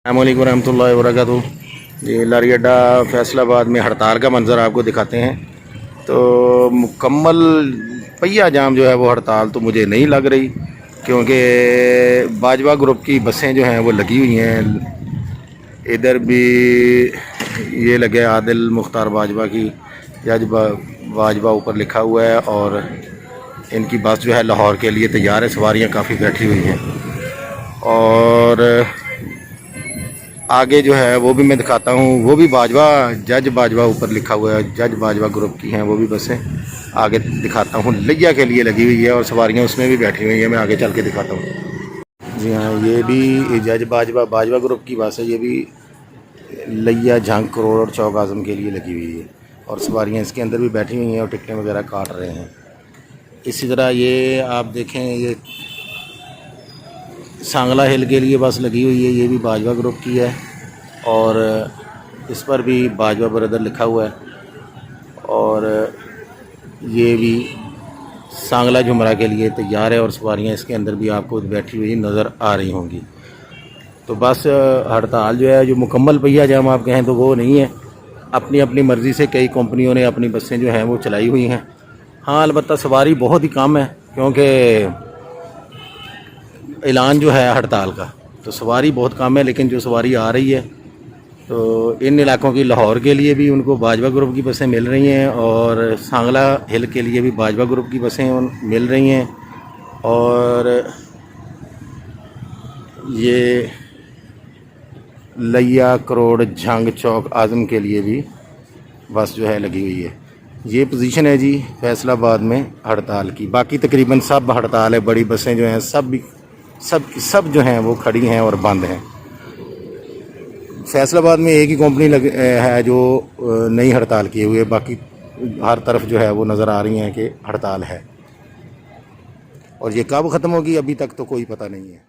अस्सलामुअलैकुम रहमतुल्लाहि व बरकातुहू। ये लारी अड्डा फैसलाबाद में हड़ताल का मंज़र आपको दिखाते हैं। तो मुकम्मल पहिया जाम जो है वो हड़ताल तो मुझे नहीं लग रही, क्योंकि बाजवा ग्रुप की बसें जो हैं वो लगी हुई हैं। इधर भी ये लगे आदिल मुख्तार बाजवा की, जज बाजवा ऊपर लिखा हुआ है, और इनकी बस जो है लाहौर के लिए तैयार है। सवारियाँ काफ़ी बैठी हुई हैं, और आगे जो है वो भी मैं दिखाता हूँ। वो भी बाजवा, जज बाजवा ऊपर लिखा हुआ है, जज बाजवा ग्रुप की हैं वो भी बसें। आगे दिखाता हूँ, लिया के लिए लगी हुई है और सवारियाँ उसमें भी बैठी हुई हैं। मैं आगे चल के दिखाता हूँ। जी हाँ, ये भी जज बाजवा बाजवा ग्रुप की बस है। ये भी लिया, झंग, करोड़ और चौक आज़म के लिए लगी हुई है, और सवारियाँ इसके अंदर भी बैठी हुई हैं और टिकटें वगैरह काट रहे हैं। इसी तरह ये आप देखें, ये सांगला हिल के लिए बस लगी हुई है। ये भी बाजवा ग्रुप की है, और इस पर भी बाजवा ब्रदर लिखा हुआ है। और ये भी सांगला जुमरा के लिए तैयार है, और सवारियाँ इसके अंदर भी आपको बैठी हुई नज़र आ रही होंगी। तो बस हड़ताल जो है, जो मुकम्मल पहिया जाम आप कहें तो वो नहीं है। अपनी अपनी मर्ज़ी से कई कंपनियों ने अपनी बसें जो हैं वो चलाई हुई हैं। हाँ, अलबत्ता सवारी बहुत ही कम है, क्योंकि ऐलान जो है हड़ताल का, तो सवारी बहुत कम है। लेकिन जो सवारी आ रही है, तो इन इलाकों की लाहौर के लिए भी उनको बाजवा ग्रुप की बसें मिल रही हैं, और सांगला हिल के लिए भी बाजवा ग्रुप की बसें मिल रही हैं। और ये लिया, करोड़, झंग, चौक आज़म के लिए भी बस जो है लगी हुई है। ये पोजीशन है जी फैसलाबाद में हड़ताल की। बाकी तकरीबन सब हड़ताल है। बड़ी बसें जो हैं सब जो हैं वो खड़ी हैं और बंद हैं। फैसलाबाद में एक ही कंपनी है जो नई हड़ताल किए हुए, बाकी हर तरफ जो है वो नज़र आ रही हैं कि हड़ताल है, और ये कब ख़त्म होगी अभी तक तो कोई पता नहीं है।